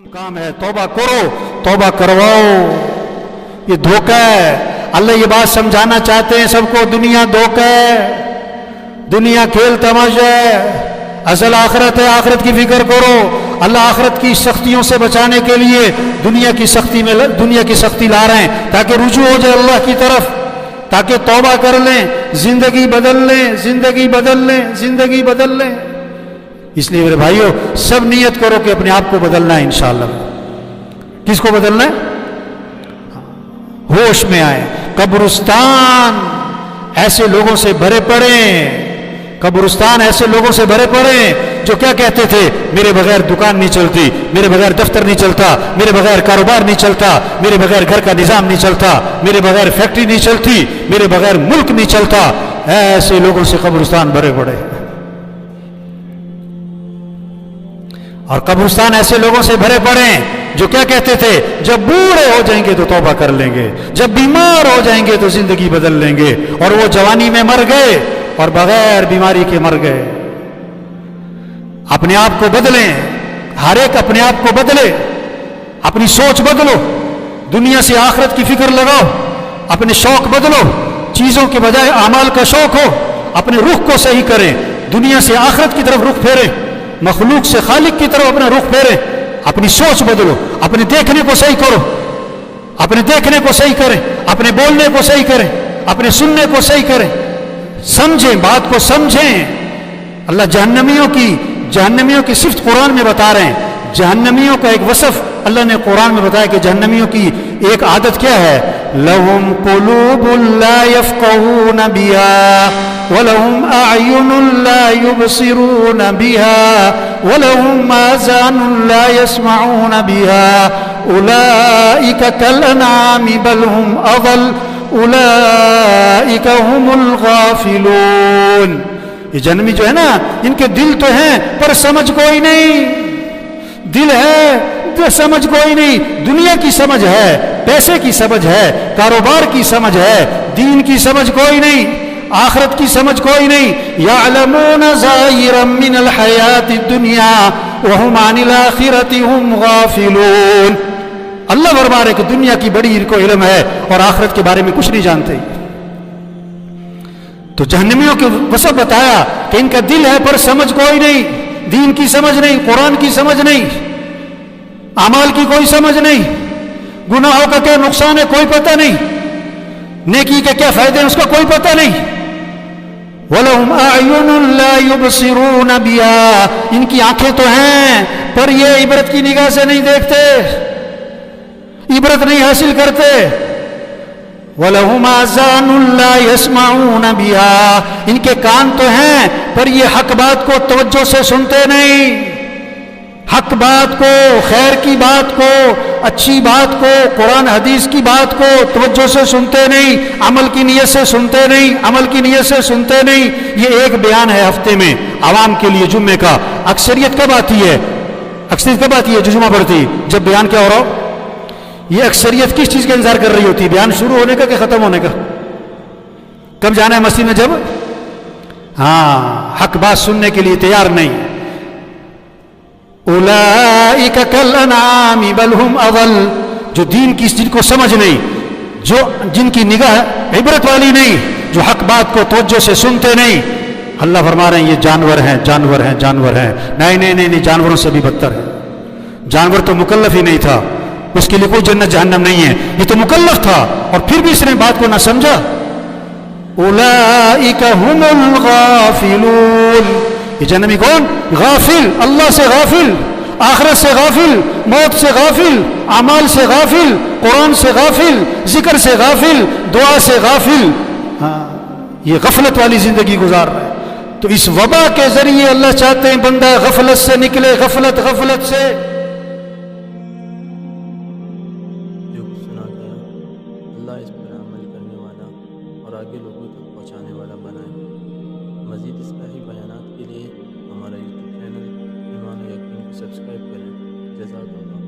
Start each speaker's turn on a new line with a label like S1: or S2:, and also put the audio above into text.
S1: काम है, तौबा करो, तौबा करवाओ। ये धोखा है। अल्लाह ये बात समझाना चाहते हैं सबको, दुनिया धोखा है, दुनिया खेल तमाशा है, असल आखिरत है। आखिरत की फिक्र करो। अल्लाह आखिरत की सख्तियों से बचाने के लिए दुनिया की सख्ती ला रहे हैं ताकि रुजू हो जाए अल्लाह की तरफ, ताकि तौबा कर लें, जिंदगी बदल लें, जिंदगी बदल लें, जिंदगी बदल लें। इसलिए मेरे भाइयों, सब नियत करो कि अपने आप को बदलना है इंशाअल्लाह। किसको बदलना है? होश में आए। कब्रिस्तान ऐसे लोगों से भरे पड़े, कब्रिस्तान ऐसे लोगों से भरे पड़े जो क्या कहते थे, मेरे बगैर दुकान नहीं चलती, मेरे बगैर दफ्तर नहीं चलता, मेरे बगैर कारोबार नहीं चलता, मेरे बगैर घर का निजाम नहीं चलता, मेरे बगैर फैक्ट्री नहीं चलती, मेरे बगैर मुल्क नहीं चलता। ऐसे लोगों से कब्रिस्तान भरे पड़े। और कब्रिस्तान ऐसे लोगों से भरे पड़े जो क्या कहते थे, जब बूढ़े हो जाएंगे तो तौबा कर लेंगे, जब बीमार हो जाएंगे तो जिंदगी बदल लेंगे। और वो जवानी में मर गए और बगैर बीमारी के मर गए। अपने आप को बदलें, हर एक अपने आप को बदले, अपनी सोच बदलो, दुनिया से आखिरत की फिक्र लगाओ, अपने शौक बदलो, चीजों के बजाय आमाल का शौक हो, अपने रुख को सही करें, दुनिया से आखिरत की तरफ रुख फेरें, मखलूक से खालिक की तरफ अपना रुख फेरें। अपनी सोच बदलो, अपने देखने को सही करो, अपने देखने को सही करें, अपने बोलने को सही करें, अपने सुनने को सही करें, समझें, बात को समझें। अल्लाह जहन्नमियों की सिफ्त कुरान में बता रहे हैं। जहन्नमियों का एक वसफ अल्लाह ने कुरान में बताया कि जहन्नमियों की एक आदत क्या है, लहुम कुलूबुन ला यफ़क़हून बिहा वलहुम अअयुनुन ला युबसिरून बिहा वलहुम आज़ानुन ला यस्मऊन बिहा उलाइका कल अनआमि बल हुम अज़ल उलाइका हुमुल गाफिलून। ये जहन्नमी जो है ना, इनके दिल तो हैं पर समझ कोई नहीं, दिल है तो समझ कोई नहीं। दुनिया की समझ है, पैसे की समझ है, कारोबार की समझ है, दीन की समझ कोई नहीं, आखिरत की समझ कोई नहीं। यअलमून ज़ाहिरम मिनल हयातिद दुनिया व हुम अनिल आखिरति हुम गाफिलून। अल्लाह फरमा रहे कि दुनिया की बड़ी इनको इल्म है और आखिरत के बारे में कुछ नहीं जानते। तो जहन्नमियों के वसफ बताया कि इनका दिल है पर समझ कोई नहीं, दीन की समझ नहीं, कुरान की समझ नहीं, अमाल की कोई समझ नहीं, गुनाहों का क्या नुकसान है कोई पता नहीं, नेकी के क्या फायदे हैं उसका कोई पता नहीं। वलहुम अअयुनुन ला युबसिरून बिहा, इनकी आंखें तो हैं पर ये इबरत की निगाह से नहीं देखते, इबरत नहीं हासिल करते। वलहुम आज़ानुन ला यस्मऊन बिहा, इनके कान तो हैं पर ये हक बात को तवज्जो से सुनते नहीं, हक बात को, खैर की बात को, अच्छी बात को, कुरान हदीस की बात को तवज्जो से सुनते नहीं, अमल की नीयत से सुनते नहीं, अमल की नीयत से सुनते नहीं। ये एक बयान है हफ्ते में आवाम के लिए जुम्मे का। अक्सरियत कब आती है? अक्सरियत कब आती है? जो जुम्मा पढ़ती, जब बयान क्या हो रहा हो। ये अक्सरियत किस चीज का इंतजार कर रही होती है? बयान शुरू होने का कि खत्म होने का? कब जाना है मस्जिद में? जब हक बात सुनने के लिए तैयार नहीं। उलाइका कल अनआमि बल हुम अज़ल, जो दीन की जिनको समझ नहीं, जो जिनकी निगाह इबरत वाली नहीं, जो हक बात को तवज्जो से सुनते नहीं, अल्लाह फरमा रहे हैं ये जानवर हैं, जानवर हैं, जानवर हैं। नहीं नहीं नहीं नहीं, जानवरों से भी बदतर है। जानवर तो मुकल्लफ ही नहीं था, उसके लिए कोई जन्नत जहन्नम नहीं है। ये तो मुकल्लफ था और फिर भी इसने बात को ना समझा। उलाइका हुमुल गाफिलून, ये जहन्नमी कौन? गाफिल, अल्लाह से गाफिल, आखिरत से गाफिल, मौत से गाफिल, अमाल से गाफिल, कुरान से गाफिल, जिक्र से गाफिल, दुआ से गाफिल। ये गफलत वाली जिंदगी गुजार रहा है। तो इस वबा के जरिए अल्लाह चाहते हैं बंदा गफलत से निकले, गफलत से।
S2: इस पर अमल करने वाला और आगे लोगों तक पहुँचाने वाला बनाए। मज़ीद इस्लाही बयानात के लिए हमारा यूट्यूब चैनल ईमान और यकीन को सब्सक्राइब करें। जज़ाकल्लाह।